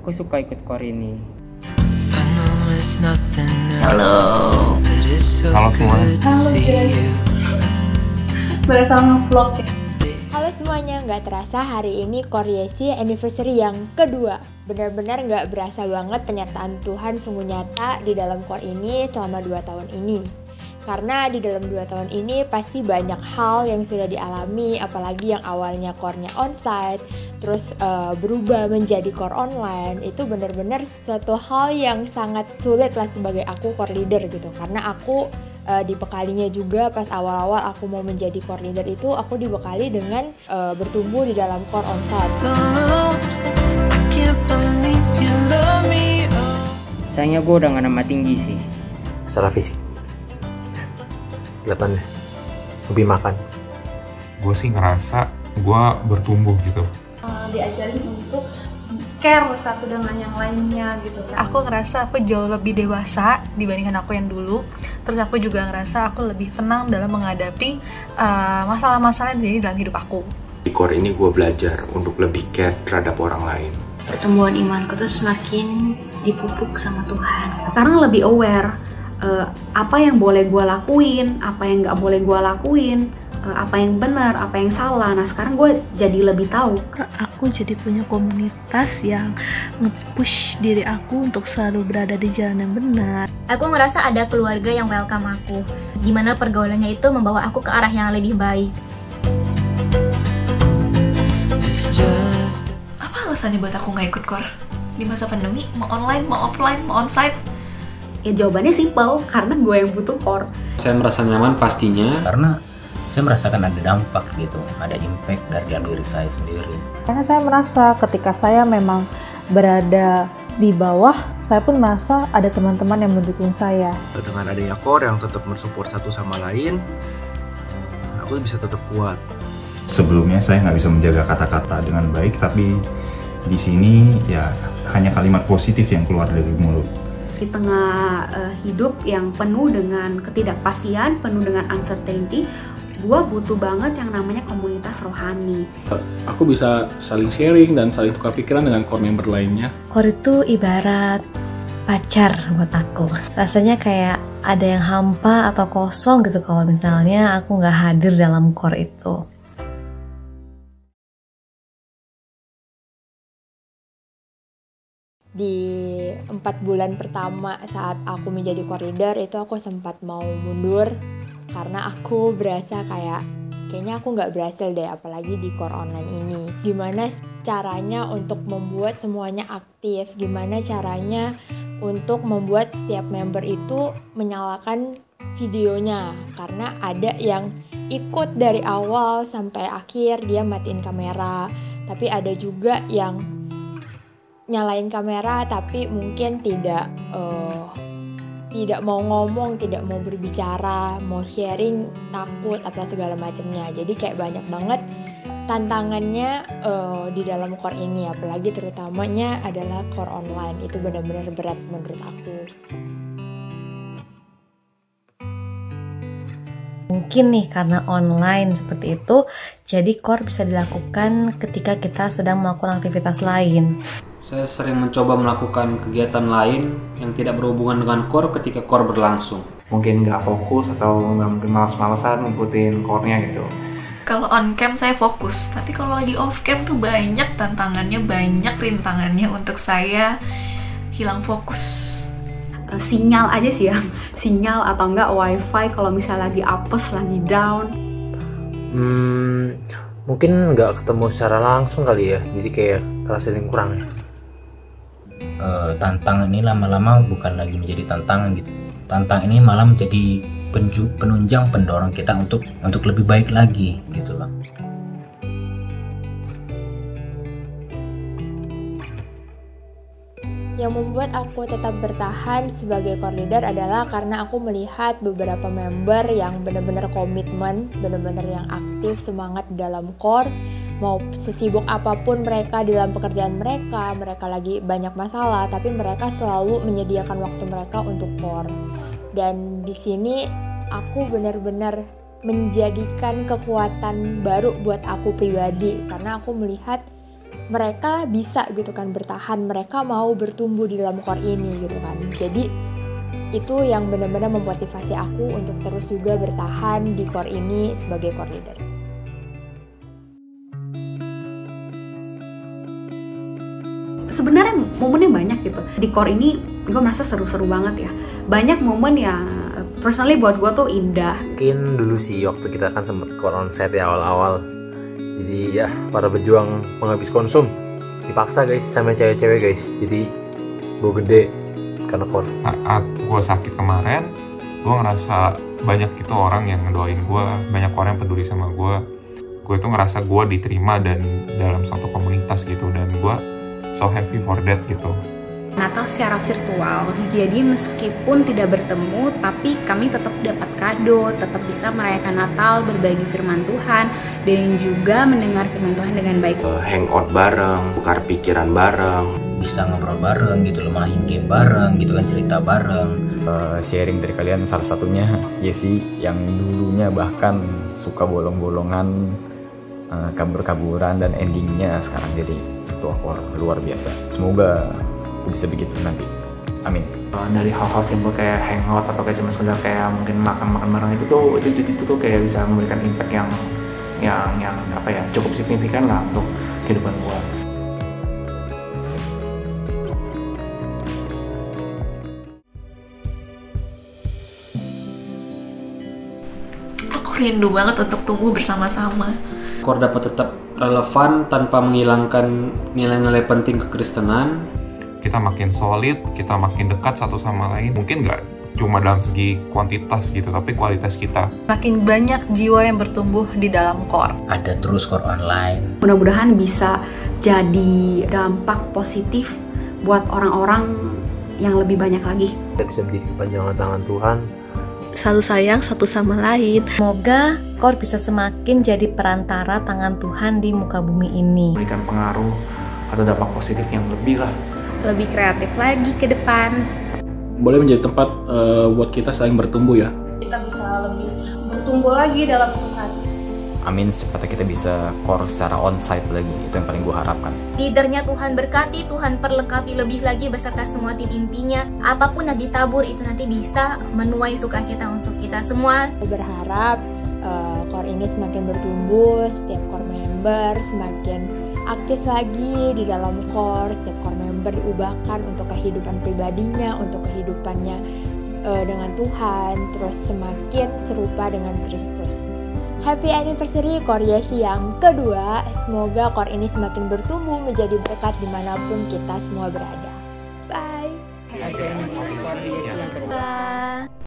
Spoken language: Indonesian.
Aku suka ikut core ini. Halo. Halo semuanya. Berasa nge-vlog. Halo semuanya, nggak terasa hari ini Core Yesi anniversary yang kedua. Benar-benar nggak berasa banget penyertaan Tuhan sungguh nyata di dalam Core ini selama 2 tahun ini. Karena di dalam 2 tahun ini pasti banyak hal yang sudah dialami, apalagi yang awalnya core-nya onsite, terus berubah menjadi core online. Itu benar-benar suatu hal yang sangat sulit lah sebagai aku core leader gitu. Karena aku dibekalinya juga pas awal-awal aku mau menjadi core leader itu, aku dibekali dengan bertumbuh di dalam core onsite. Sayangnya gue udah gak nama tinggi sih. Secara fisik kelihatannya lebih makan. Gue sih ngerasa gue bertumbuh gitu. Diajarin untuk care satu dengan yang lainnya gitu kan. Aku ngerasa aku jauh lebih dewasa dibandingkan aku yang dulu. Terus aku juga ngerasa aku lebih tenang dalam menghadapi masalah-masalah yang terjadi dalam hidup aku. Di core ini gue belajar untuk lebih care terhadap orang lain. Pertumbuhan imanku tuh semakin dipupuk sama Tuhan. Sekarang lebih aware apa yang boleh gue lakuin, apa yang nggak boleh gue lakuin, apa yang benar, apa yang salah. Nah sekarang gue jadi lebih tahu. Aku jadi punya komunitas yang nge-push diri aku untuk selalu berada di jalan yang benar. Aku ngerasa ada keluarga yang welcome aku, dimana pergaulannya itu membawa aku ke arah yang lebih baik. Apa alasannya buat aku nggak ikut core? Di masa pandemi, mau online, mau offline, mau onsite? Ya jawabannya simpel, karena gue yang butuh core. Saya merasa nyaman pastinya Karena saya merasakan ada dampak gitu, ada impact dari dalam diri saya sendiri. Karena saya merasa ketika saya memang berada di bawah, saya pun merasa ada teman-teman yang mendukung saya. Dengan adanya core yang tetap mensupport satu sama lain, aku bisa tetap kuat. Sebelumnya saya nggak bisa menjaga kata-kata dengan baik, tapi di sini ya hanya kalimat positif yang keluar dari mulut. Di tengah hidup yang penuh dengan ketidakpastian, penuh dengan uncertainty, gue butuh banget yang namanya komunitas rohani. aku bisa saling sharing dan saling tukar pikiran dengan core member lainnya. Core itu ibarat pacar buat aku. Rasanya kayak ada yang hampa atau kosong gitu kalau misalnya aku nggak hadir dalam core itu. Di 4 bulan pertama saat aku menjadi core leader itu aku sempat mau mundur karena aku berasa kayaknya aku nggak berhasil deh, apalagi di core online ini. Gimana caranya untuk membuat semuanya aktif, gimana caranya untuk membuat setiap member itu menyalakan videonya, karena ada yang ikut dari awal sampai akhir dia matiin kamera, tapi ada juga yang nyalain kamera tapi mungkin tidak mau ngomong, tidak mau berbicara, mau sharing, takut atau segala macamnya. Jadi kayak banyak banget tantangannya di dalam core ini, apalagi terutamanya adalah core online. Itu benar-benar berat menurut aku. Mungkin nih karena online seperti itu, jadi core bisa dilakukan ketika kita sedang melakukan aktivitas lain. Saya sering mencoba melakukan kegiatan lain yang tidak berhubungan dengan core ketika core berlangsung. Mungkin nggak fokus atau mungkin malas-malasan ngikutin core-nya gitu. Kalau on cam saya fokus, tapi kalau lagi off cam tuh banyak tantangannya, banyak rintangannya untuk saya hilang fokus. Sinyal aja sih ya, sinyal atau enggak wifi kalau misalnya lagi apes, lagi down. Mungkin nggak ketemu secara langsung kali ya, jadi kayak kerasa yang kurang ya. Tantangan ini lama-lama bukan lagi menjadi tantangan gitu. Tantangan ini malah menjadi penunjang pendorong kita untuk lebih baik lagi gitu loh. Yang membuat aku tetap bertahan sebagai core leader adalah karena aku melihat beberapa member yang benar-benar komitmen, benar-benar yang aktif, semangat dalam core. Mau sesibuk apapun mereka dalam pekerjaan mereka lagi banyak masalah, tapi mereka selalu menyediakan waktu mereka untuk core. Dan di sini aku benar-benar menjadikan kekuatan baru buat aku pribadi, karena aku melihat mereka bisa gitu kan bertahan, mereka mau bertumbuh di dalam core ini gitu kan. Jadi itu yang benar-benar memotivasi aku untuk terus juga bertahan di core ini sebagai core leader. Sebenarnya momennya banyak gitu. Di core ini gue merasa seru-seru banget ya. Banyak momen yang personally buat gue tuh indah. Mungkin dulu sih waktu kita kan sempet core onsite ya awal-awal. Jadi ya para pejuang penghabis konsum dipaksa guys sama cewek-cewek guys. Jadi gue gede karena core. Saat gue sakit kemarin, gue ngerasa banyak gitu orang yang ngedoain gue, banyak orang yang peduli sama gue. Gue tuh ngerasa gue diterima dan dalam suatu komunitas gitu, dan gue so happy for that gitu. Natal secara virtual, jadi meskipun tidak bertemu, tapi kami tetap dapat kado, tetap bisa merayakan Natal, berbagi firman Tuhan, dan juga mendengar firman Tuhan dengan baik. Hangout bareng, tukar pikiran bareng, bisa ngobrol bareng gitu loh, main game bareng gitu kan, cerita bareng. Sharing dari kalian salah satunya Yesi yang dulunya bahkan suka bolong-bolongan, kabur-kaburan, dan endingnya sekarang jadi ketua core. Luar biasa. Semoga bisa begitu nanti, amin. Dari hal-hal simpel kayak hangout atau kayak cuma sekedar kayak mungkin makan bareng itu tuh kayak bisa memberikan impact yang apa ya, cukup signifikan lah untuk kehidupan gua. Aku rindu banget untuk tumbuh bersama-sama. Core dapat tetap relevan tanpa menghilangkan nilai-nilai penting kekristenan. Kita makin solid, kita makin dekat satu sama lain. Mungkin nggak cuma dalam segi kuantitas gitu, tapi kualitas kita. Makin banyak jiwa yang bertumbuh di dalam core. Ada terus core online. Mudah-mudahan bisa jadi dampak positif buat orang-orang yang lebih banyak lagi. Kita bisa menjadi kepanjangan tangan Tuhan. Selalu sayang satu sama lain. Semoga core bisa semakin jadi perantara tangan Tuhan di muka bumi ini. Memberikan pengaruh atau dampak positif yang lebih lah. Lebih kreatif lagi ke depan. Boleh menjadi tempat buat kita saling bertumbuh ya. Kita bisa lebih bertumbuh lagi dalam Tuhan. Amin, secepatnya kita bisa core secara onsite lagi. Itu yang paling gue harapkan. Leadernya Tuhan berkati, Tuhan perlengkapi lebih lagi beserta semua tim intinya. Apapun yang ditabur itu nanti bisa menuai sukacita untuk kita semua. Aku berharap core ini semakin bertumbuh, setiap core member semakin aktif lagi di dalam core, setiap core member diubahkan untuk kehidupan pribadinya, untuk kehidupannya dengan Tuhan, terus semakin serupa dengan Kristus. Happy anniversary Core Yesi yang kedua, semoga core ini semakin bertumbuh menjadi berkat dimanapun kita semua berada. Bye! Happy anniversary Core Yesi yang kedua.